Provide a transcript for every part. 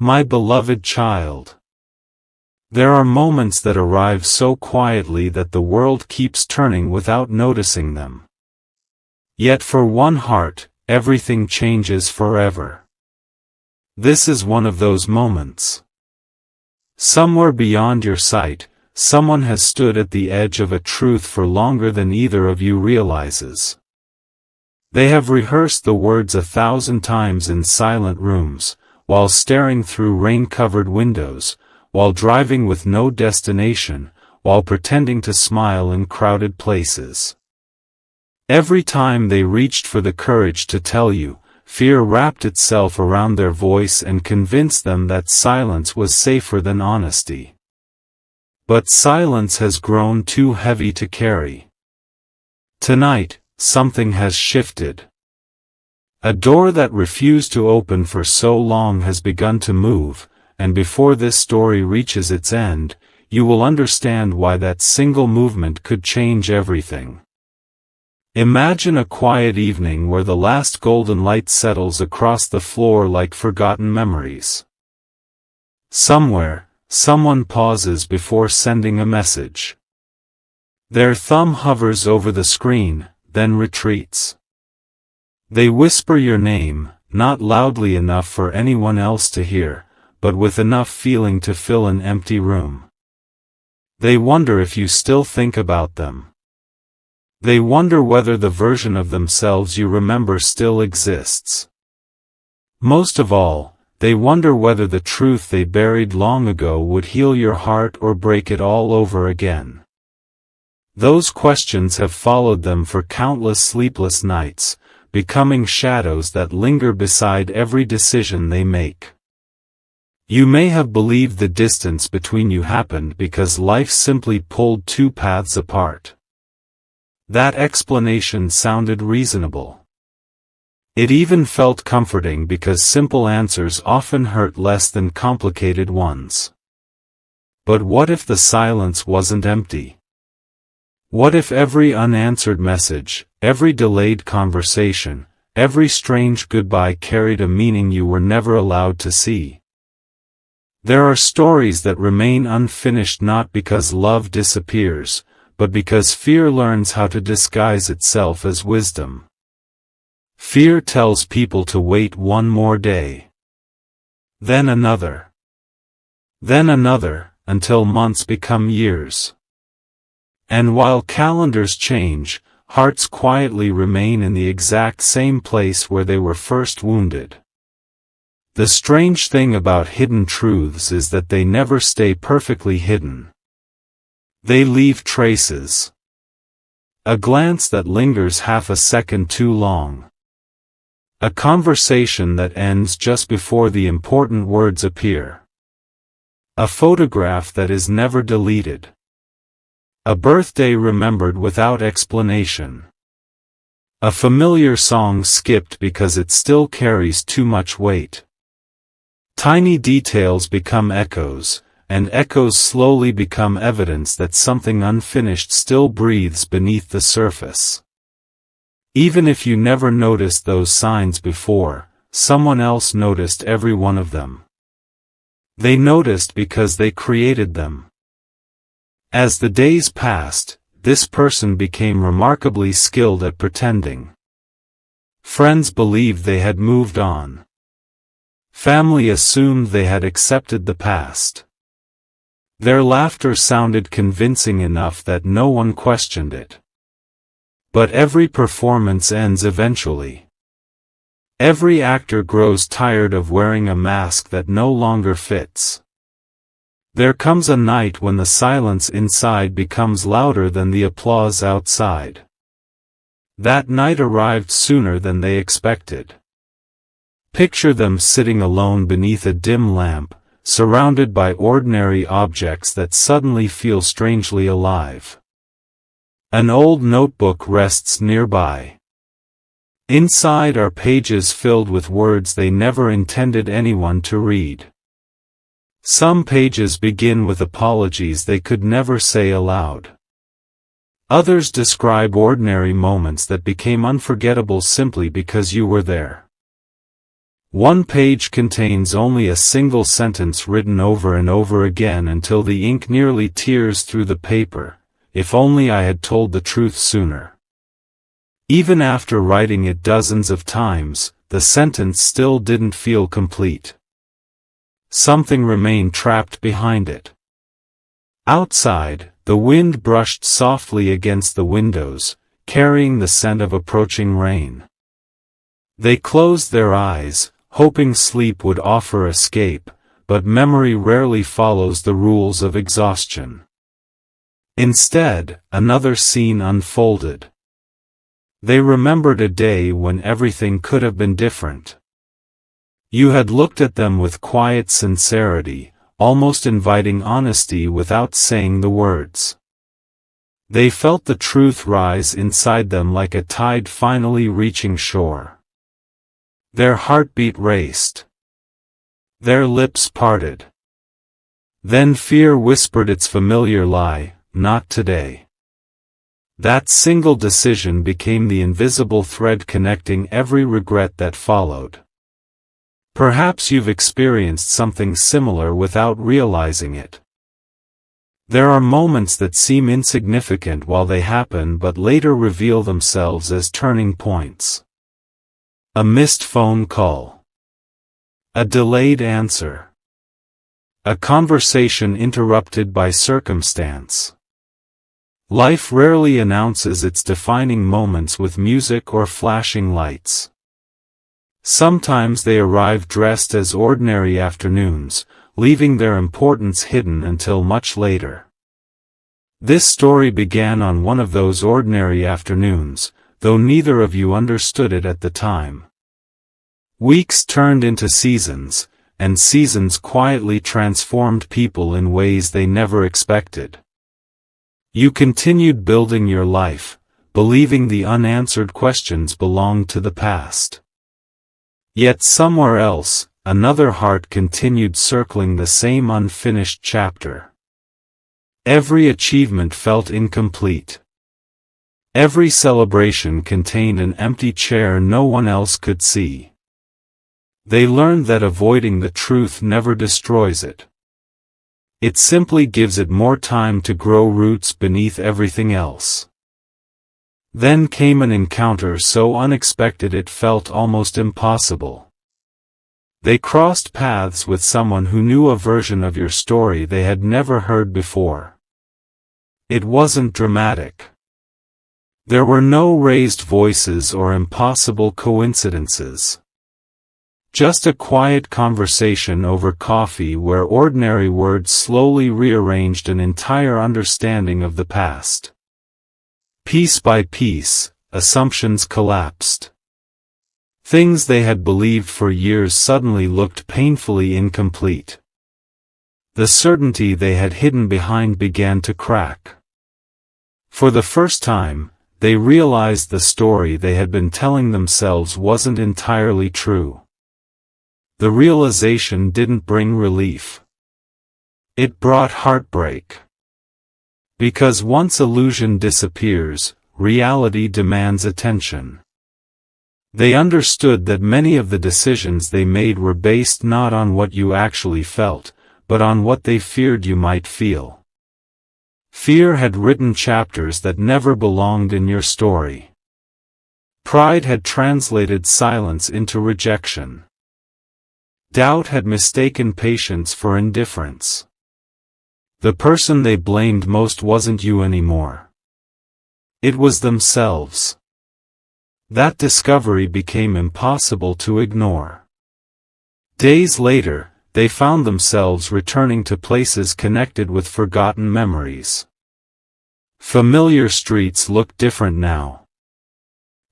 My beloved child. There are moments that arrive so quietly that the world keeps turning without noticing them. Yet for one heart, everything changes forever. This is one of those moments. Somewhere beyond your sight, someone has stood at the edge of a truth for longer than either of you realizes. They have rehearsed the words 1,000 times in silent rooms, while staring through rain-covered windows, while driving with no destination, while pretending to smile in crowded places. Every time they reached for the courage to tell you, fear wrapped itself around their voice and convinced them that silence was safer than honesty. But silence has grown too heavy to carry. Tonight, something has shifted. A door that refused to open for so long has begun to move, and before this story reaches its end, you will understand why that single movement could change everything. Imagine a quiet evening where the last golden light settles across the floor like forgotten memories. Somewhere, someone pauses before sending a message. Their thumb hovers over the screen, then retreats. They whisper your name, not loudly enough for anyone else to hear, but with enough feeling to fill an empty room. They wonder if you still think about them. They wonder whether the version of themselves you remember still exists. Most of all, they wonder whether the truth they buried long ago would heal your heart or break it all over again. Those questions have followed them for countless sleepless nights, becoming shadows that linger beside every decision they make. You may have believed the distance between you happened because life simply pulled two paths apart. That explanation sounded reasonable. It even felt comforting because simple answers often hurt less than complicated ones. But what if the silence wasn't empty? What if every unanswered message, every delayed conversation, every strange goodbye carried a meaning you were never allowed to see? There are stories that remain unfinished not because love disappears, but because fear learns how to disguise itself as wisdom. Fear tells people to wait one more day. Then another. Then another, until months become years. And while calendars change, hearts quietly remain in the exact same place where they were first wounded. The strange thing about hidden truths is that they never stay perfectly hidden. They leave traces. A glance that lingers half a second too long. A conversation that ends just before the important words appear. A photograph that is never deleted. A birthday remembered without explanation. A familiar song skipped because it still carries too much weight. Tiny details become echoes, and echoes slowly become evidence that something unfinished still breathes beneath the surface. Even if you never noticed those signs before, someone else noticed every one of them. They noticed because they created them. As the days passed, this person became remarkably skilled at pretending. Friends believed they had moved on. Family assumed they had accepted the past. Their laughter sounded convincing enough that no one questioned it. But every performance ends eventually. Every actor grows tired of wearing a mask that no longer fits. There comes a night when the silence inside becomes louder than the applause outside. That night arrived sooner than they expected. Picture them sitting alone beneath a dim lamp, surrounded by ordinary objects that suddenly feel strangely alive. An old notebook rests nearby. Inside are pages filled with words they never intended anyone to read. Some pages begin with apologies they could never say aloud. Others describe ordinary moments that became unforgettable simply because you were there. One page contains only a single sentence written over and over again until the ink nearly tears through the paper. If only I had told the truth sooner. Even after writing it dozens of times, the sentence still didn't feel complete. Something remained trapped behind it. Outside, the wind brushed softly against the windows, carrying the scent of approaching rain. They closed their eyes, hoping sleep would offer escape, but memory rarely follows the rules of exhaustion. Instead, another scene unfolded. They remembered a day when everything could have been different. You had looked at them with quiet sincerity, almost inviting honesty without saying the words. They felt the truth rise inside them like a tide finally reaching shore. Their heartbeat raced. Their lips parted. Then fear whispered its familiar lie, "Not today." That single decision became the invisible thread connecting every regret that followed. Perhaps you've experienced something similar without realizing it. There are moments that seem insignificant while they happen but later reveal themselves as turning points. A missed phone call. A delayed answer. A conversation interrupted by circumstance. Life rarely announces its defining moments with music or flashing lights. Sometimes they arrive dressed as ordinary afternoons, leaving their importance hidden until much later. This story began on one of those ordinary afternoons, though neither of you understood it at the time. Weeks turned into seasons, and seasons quietly transformed people in ways they never expected. You continued building your life, believing the unanswered questions belonged to the past. Yet somewhere else, another heart continued circling the same unfinished chapter. Every achievement felt incomplete. Every celebration contained an empty chair no one else could see. They learned that avoiding the truth never destroys it. It simply gives it more time to grow roots beneath everything else. Then came an encounter so unexpected it felt almost impossible. They crossed paths with someone who knew a version of your story they had never heard before. It wasn't dramatic. There were no raised voices or impossible coincidences. Just a quiet conversation over coffee where ordinary words slowly rearranged an entire understanding of the past. Piece by piece, assumptions collapsed. Things they had believed for years suddenly looked painfully incomplete. The certainty they had hidden behind began to crack. For the first time, they realized the story they had been telling themselves wasn't entirely true. The realization didn't bring relief. It brought heartbreak. Because once illusion disappears, reality demands attention. They understood that many of the decisions they made were based not on what you actually felt, but on what they feared you might feel. Fear had written chapters that never belonged in your story. Pride had translated silence into rejection. Doubt had mistaken patience for indifference. The person they blamed most wasn't you anymore. It was themselves. That discovery became impossible to ignore. Days later, they found themselves returning to places connected with forgotten memories. Familiar streets looked different now.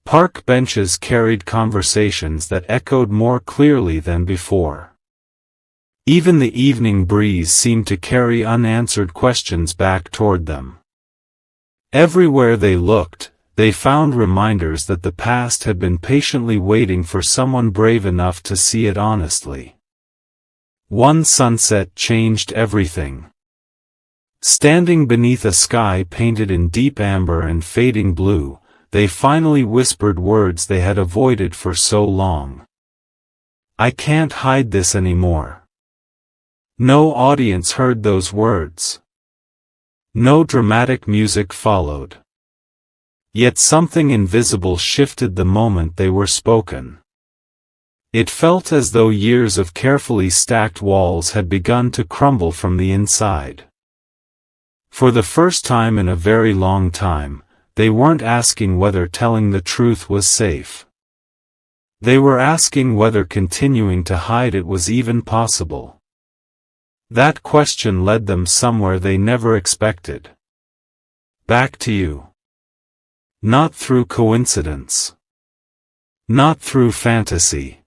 Park benches carried conversations that echoed more clearly than before. Even the evening breeze seemed to carry unanswered questions back toward them. Everywhere they looked, they found reminders that the past had been patiently waiting for someone brave enough to see it honestly. One sunset changed everything. Standing beneath a sky painted in deep amber and fading blue, they finally whispered words they had avoided for so long. I can't hide this anymore." No audience heard those words. No dramatic music followed. Yet something invisible shifted the moment they were spoken. It felt as though years of carefully stacked walls had begun to crumble from the inside. For the first time in a very long time, they weren't asking whether telling the truth was safe. They were asking whether continuing to hide it was even possible. That question led them somewhere they never expected. Back to you. Not through coincidence. Not through fantasy.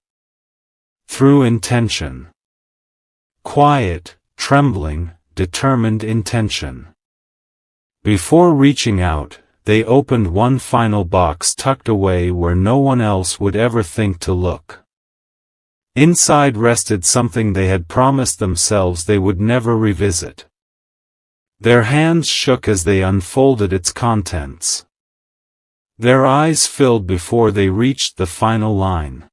Through intention. Quiet, trembling, determined intention. Before reaching out, they opened one final box tucked away where no one else would ever think to look. Inside rested something they had promised themselves they would never revisit. Their hands shook as they unfolded its contents. Their eyes filled before they reached the final line.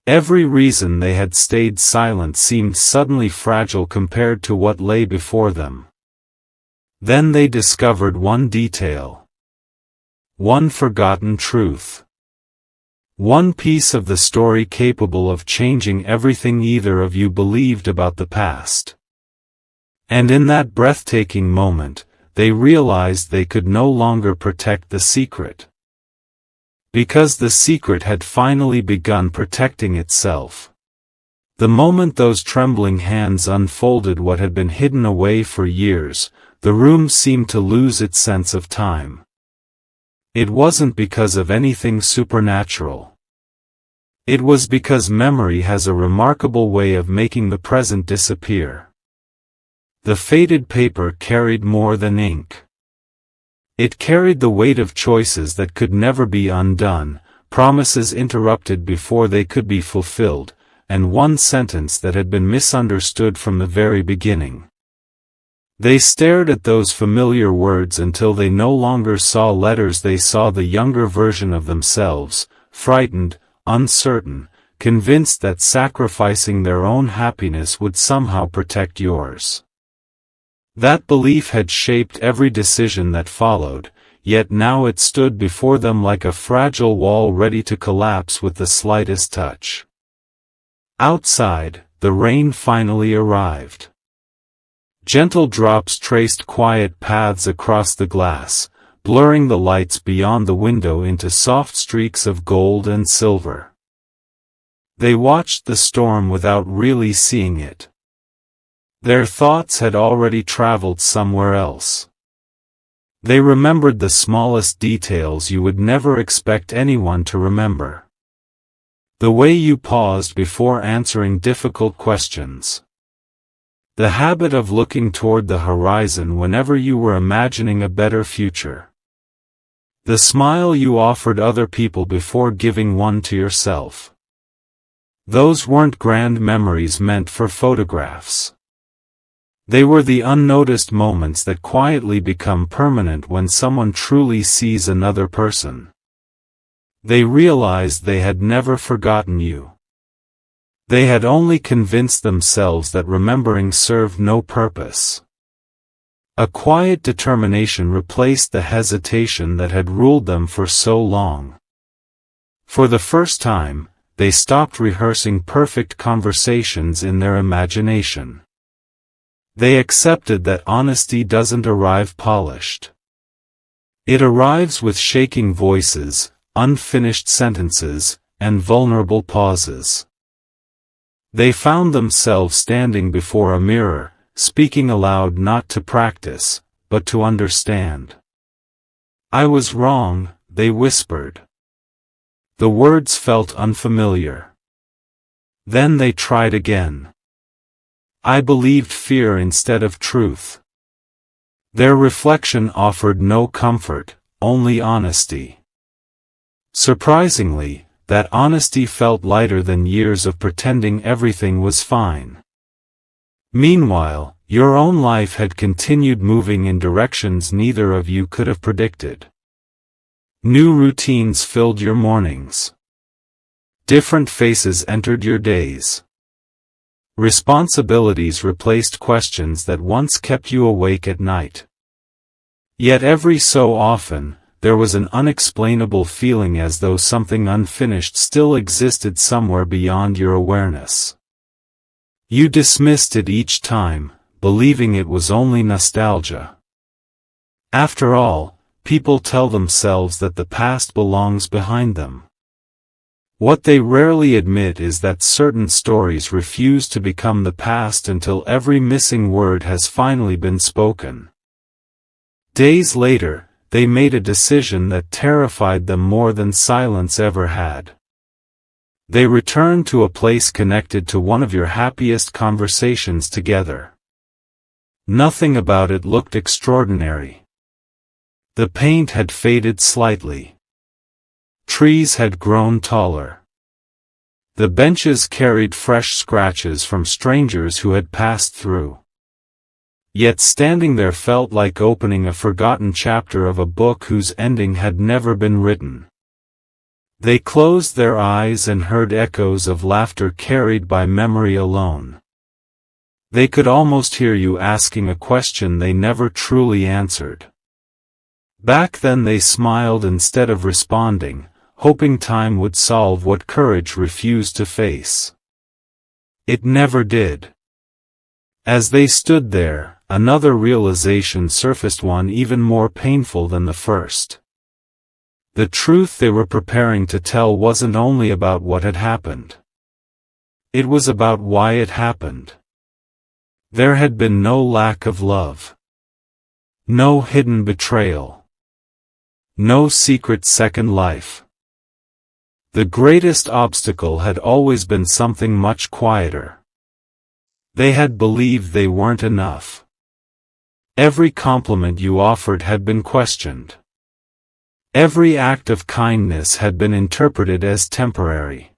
Every reason they had stayed silent seemed suddenly fragile compared to what lay before them. Then they discovered one detail. One forgotten truth. One piece of the story capable of changing everything either of you believed about the past. And in that breathtaking moment, they realized they could no longer protect the secret. Because the secret had finally begun protecting itself. The moment those trembling hands unfolded what had been hidden away for years, the room seemed to lose its sense of time. It wasn't because of anything supernatural. It was because memory has a remarkable way of making the present disappear. The faded paper carried more than ink. It carried the weight of choices that could never be undone, promises interrupted before they could be fulfilled, and one sentence that had been misunderstood from the very beginning. They stared at those familiar words until they no longer saw letters. They saw the younger version of themselves, frightened, uncertain, convinced that sacrificing their own happiness would somehow protect yours. That belief had shaped every decision that followed, yet now it stood before them like a fragile wall ready to collapse with the slightest touch. Outside, the rain finally arrived. Gentle drops traced quiet paths across the glass, blurring the lights beyond the window into soft streaks of gold and silver. They watched the storm without really seeing it. Their thoughts had already traveled somewhere else. They remembered the smallest details you would never expect anyone to remember. The way you paused before answering difficult questions. The habit of looking toward the horizon whenever you were imagining a better future. The smile you offered other people before giving one to yourself. Those weren't grand memories meant for photographs. They were the unnoticed moments that quietly become permanent when someone truly sees another person. They realized they had never forgotten you. They had only convinced themselves that remembering served no purpose. A quiet determination replaced the hesitation that had ruled them for so long. For the first time, they stopped rehearsing perfect conversations in their imagination. They accepted that honesty doesn't arrive polished. It arrives with shaking voices, unfinished sentences, and vulnerable pauses. They found themselves standing before a mirror, speaking aloud not to practice, but to understand. "I was wrong," they whispered. The words felt unfamiliar. Then they tried again. "I believed fear instead of truth." Their reflection offered no comfort, only honesty. Surprisingly, that honesty felt lighter than years of pretending everything was fine. Meanwhile, your own life had continued moving in directions neither of you could have predicted. New routines filled your mornings. Different faces entered your days. Responsibilities replaced questions that once kept you awake at night. Yet every so often, there was an unexplainable feeling as though something unfinished still existed somewhere beyond your awareness. You dismissed it each time, believing it was only nostalgia. After all, people tell themselves that the past belongs behind them. What they rarely admit is that certain stories refuse to become the past until every missing word has finally been spoken. Days later, they made a decision that terrified them more than silence ever had. They returned to a place connected to one of your happiest conversations together. Nothing about it looked extraordinary. The paint had faded slightly. Trees had grown taller. The benches carried fresh scratches from strangers who had passed through. Yet standing there felt like opening a forgotten chapter of a book whose ending had never been written. They closed their eyes and heard echoes of laughter carried by memory alone. They could almost hear you asking a question they never truly answered. Back then they smiled instead of responding, hoping time would solve what courage refused to face. It never did. As they stood there, another realization surfaced, one even more painful than the first. The truth they were preparing to tell wasn't only about what had happened. It was about why it happened. There had been no lack of love. No hidden betrayal. No secret second life. The greatest obstacle had always been something much quieter. They had believed they weren't enough. Every compliment you offered had been questioned. Every act of kindness had been interpreted as temporary.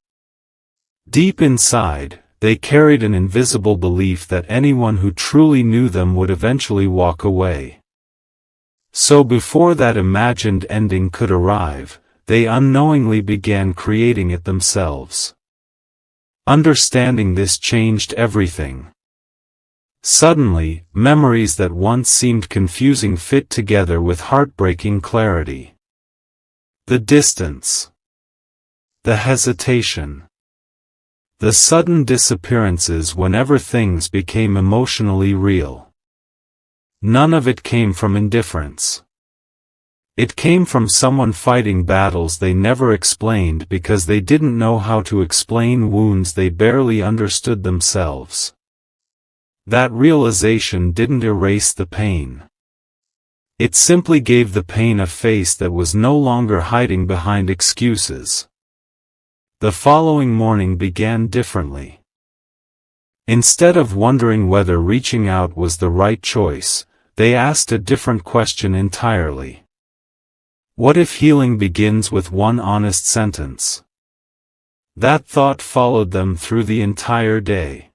Deep inside, they carried an invisible belief that anyone who truly knew them would eventually walk away. So before that imagined ending could arrive, they unknowingly began creating it themselves. Understanding this changed everything. Suddenly, memories that once seemed confusing fit together with heartbreaking clarity. The distance. The hesitation. The sudden disappearances whenever things became emotionally real. None of it came from indifference. It came from someone fighting battles they never explained because they didn't know how to explain wounds they barely understood themselves. That realization didn't erase the pain. It simply gave the pain a face that was no longer hiding behind excuses. The following morning began differently. Instead of wondering whether reaching out was the right choice, they asked a different question entirely. What if healing begins with one honest sentence? That thought followed them through the entire day.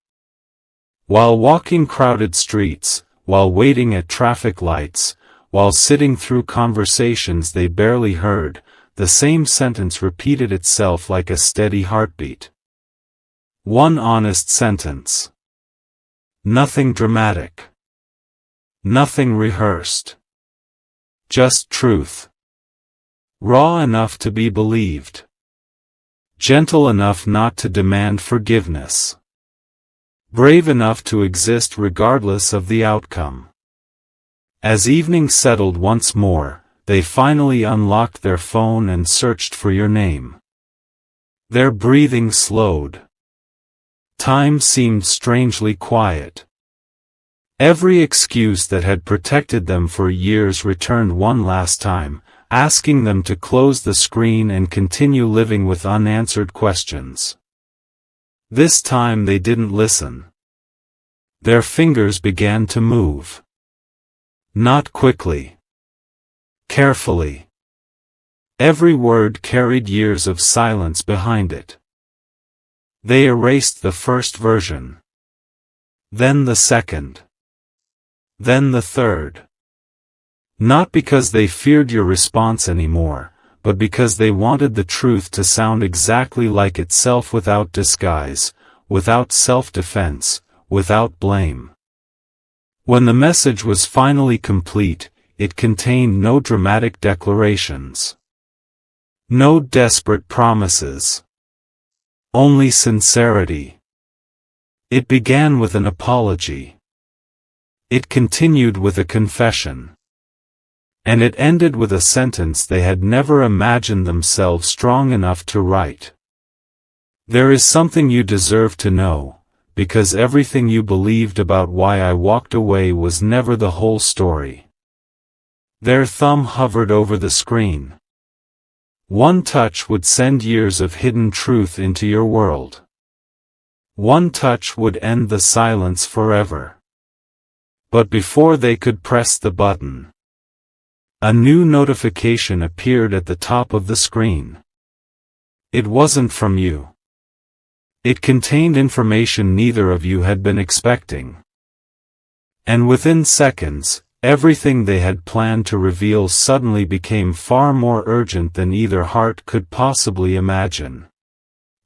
While walking crowded streets, while waiting at traffic lights, while sitting through conversations they barely heard, the same sentence repeated itself like a steady heartbeat. One honest sentence. Nothing dramatic. Nothing rehearsed. Just truth. Raw enough to be believed. Gentle enough not to demand forgiveness. Brave enough to exist regardless of the outcome. As evening settled once more, they finally unlocked their phone and searched for your name. Their breathing slowed. Time seemed strangely quiet. Every excuse that had protected them for years returned one last time, asking them to close the screen and continue living with unanswered questions. This time they didn't listen. Their fingers began to move. Not quickly. Carefully. Every word carried years of silence behind it. They erased the first version. Then the second. Then the third. Not because they feared your response anymore, but because they wanted the truth to sound exactly like itself, without disguise, without self-defense, without blame. When the message was finally complete, it contained no dramatic declarations, no desperate promises, only sincerity. It began with an apology. It continued with a confession. And it ended with a sentence they had never imagined themselves strong enough to write. There is something you deserve to know, because everything you believed about why I walked away was never the whole story. Their thumb hovered over the screen. One touch would send years of hidden truth into your world. One touch would end the silence forever. But before they could press the button, a new notification appeared at the top of the screen. It wasn't from you. It contained information neither of you had been expecting. And within seconds, everything they had planned to reveal suddenly became far more urgent than either heart could possibly imagine.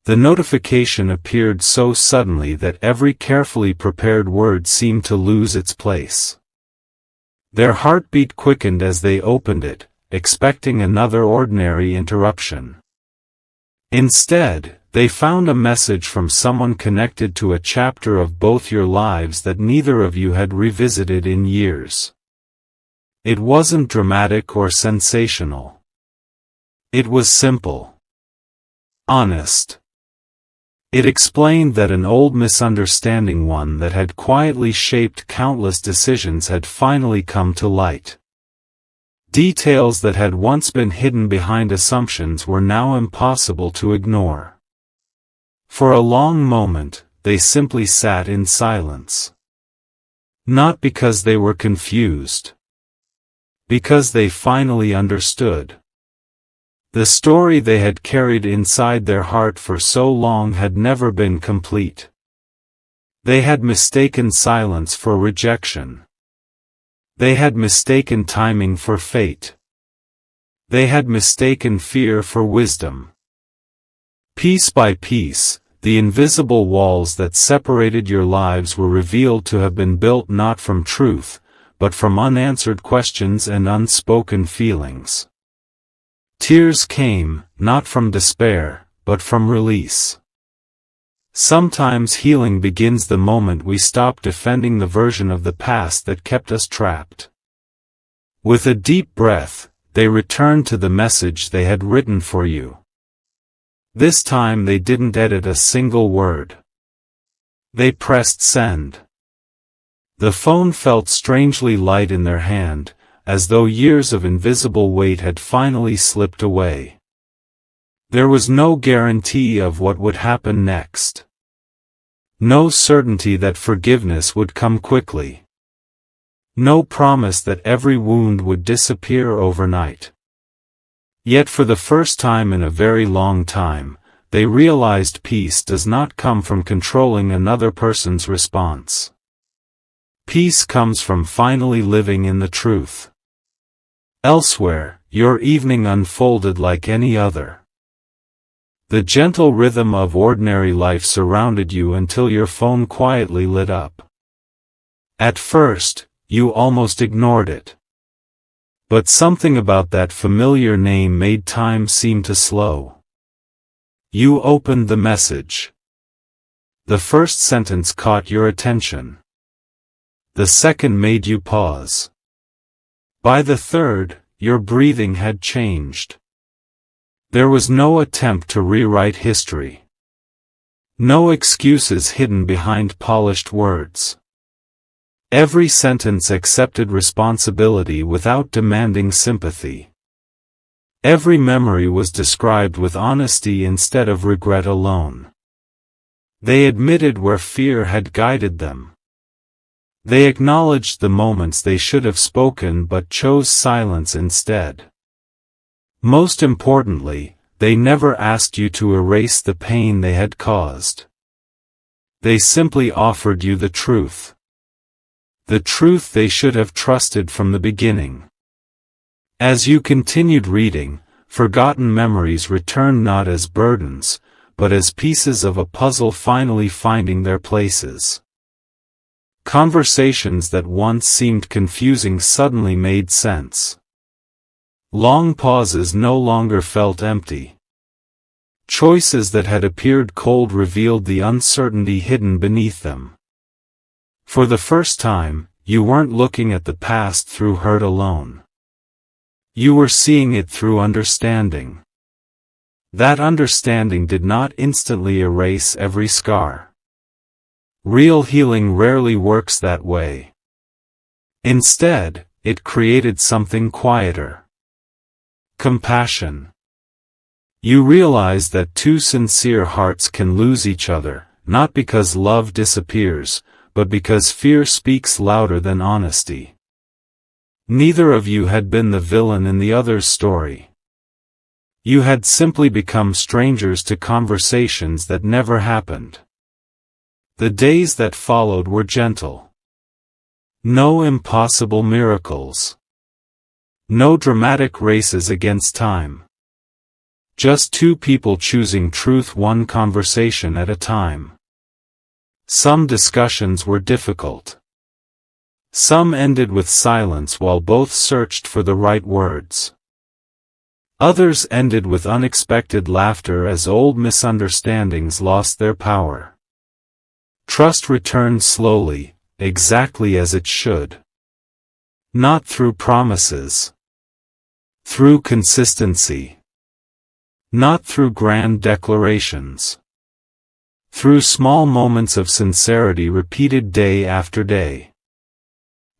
The notification appeared so suddenly that every carefully prepared word seemed to lose its place. Their heartbeat quickened as they opened it, expecting another ordinary interruption. Instead, they found a message from someone connected to a chapter of both your lives that neither of you had revisited in years. It wasn't dramatic or sensational. It was simple. Honest. It explained that an old misunderstanding, one that had quietly shaped countless decisions, had finally come to light. Details that had once been hidden behind assumptions were now impossible to ignore. For a long moment, they simply sat in silence. Not because they were confused. Because they finally understood. The story they had carried inside their heart for so long had never been complete. They had mistaken silence for rejection. They had mistaken timing for fate. They had mistaken fear for wisdom. Piece by piece, the invisible walls that separated your lives were revealed to have been built not from truth, but from unanswered questions and unspoken feelings. Tears came, not from despair, but from release. Sometimes healing begins the moment we stop defending the version of the past that kept us trapped. With a deep breath, they returned to the message they had written for you. This time they didn't edit a single word. They pressed send. The phone felt strangely light in their hand, as though years of invisible weight had finally slipped away. There was no guarantee of what would happen next. No certainty that forgiveness would come quickly. No promise that every wound would disappear overnight. Yet for the first time in a very long time, they realized peace does not come from controlling another person's response. Peace comes from finally living in the truth. Elsewhere, your evening unfolded like any other. The gentle rhythm of ordinary life surrounded you until your phone quietly lit up. At first, you almost ignored it. But something about that familiar name made time seem to slow. You opened the message. The first sentence caught your attention. The second made you pause. By the third, your breathing had changed. There was no attempt to rewrite history. No excuses hidden behind polished words. Every sentence accepted responsibility without demanding sympathy. Every memory was described with honesty instead of regret alone. They admitted where fear had guided them. They acknowledged the moments they should have spoken but chose silence instead. Most importantly, they never asked you to erase the pain they had caused. They simply offered you the truth. The truth they should have trusted from the beginning. As you continued reading, forgotten memories return not as burdens, but as pieces of a puzzle finally finding their places. Conversations that once seemed confusing suddenly made sense. Long pauses no longer felt empty. Choices that had appeared cold revealed the uncertainty hidden beneath them. For the first time, you weren't looking at the past through hurt alone. You were seeing it through understanding. That understanding did not instantly erase every scar. Real healing rarely works that way. Instead, it created something quieter. Compassion. You realize that two sincere hearts can lose each other, not because love disappears, but because fear speaks louder than honesty. Neither of you had been the villain in the other's story. You had simply become strangers to conversations that never happened. The days that followed were gentle. No impossible miracles. No dramatic races against time. Just two people choosing truth one conversation at a time. Some discussions were difficult. Some ended with silence while both searched for the right words. Others ended with unexpected laughter as old misunderstandings lost their power. Trust returned slowly, exactly as it should. Not through promises. Through consistency. Not through grand declarations. Through small moments of sincerity repeated day after day.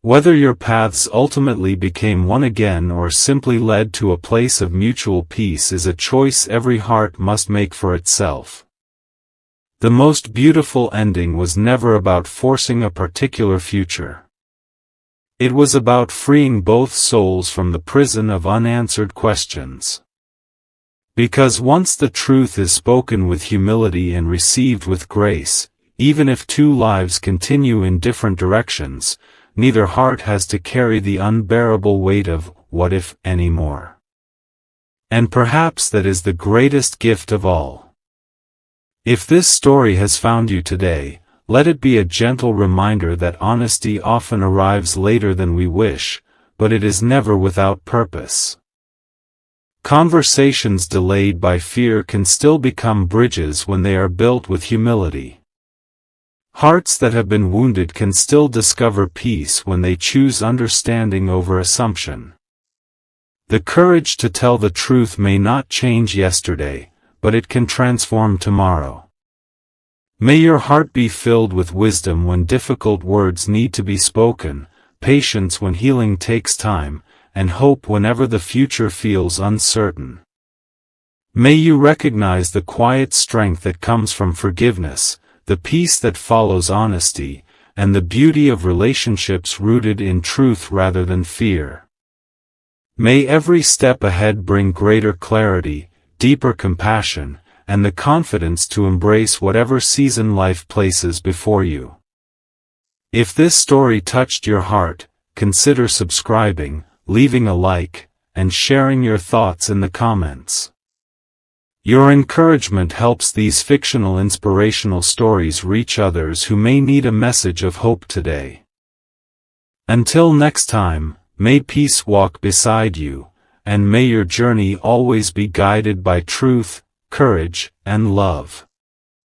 Whether your paths ultimately became one again or simply led to a place of mutual peace is a choice every heart must make for itself. The most beautiful ending was never about forcing a particular future. It was about freeing both souls from the prison of unanswered questions. Because once the truth is spoken with humility and received with grace, even if two lives continue in different directions, neither heart has to carry the unbearable weight of what if anymore. And perhaps that is the greatest gift of all. If this story has found you today, let it be a gentle reminder that honesty often arrives later than we wish, but it is never without purpose. Conversations delayed by fear can still become bridges when they are built with humility. Hearts that have been wounded can still discover peace when they choose understanding over assumption. The courage to tell the truth may not change yesterday, but it can transform tomorrow. May your heart be filled with wisdom when difficult words need to be spoken, patience when healing takes time, and hope whenever the future feels uncertain. May you recognize the quiet strength that comes from forgiveness, the peace that follows honesty, and the beauty of relationships rooted in truth rather than fear. May every step ahead bring greater clarity, deeper compassion, and the confidence to embrace whatever season life places before you. If this story touched your heart, consider subscribing, leaving a like, and sharing your thoughts in the comments. Your encouragement helps these fictional inspirational stories reach others who may need a message of hope today. Until next time, may peace walk beside you, and may your journey always be guided by truth, courage, and love.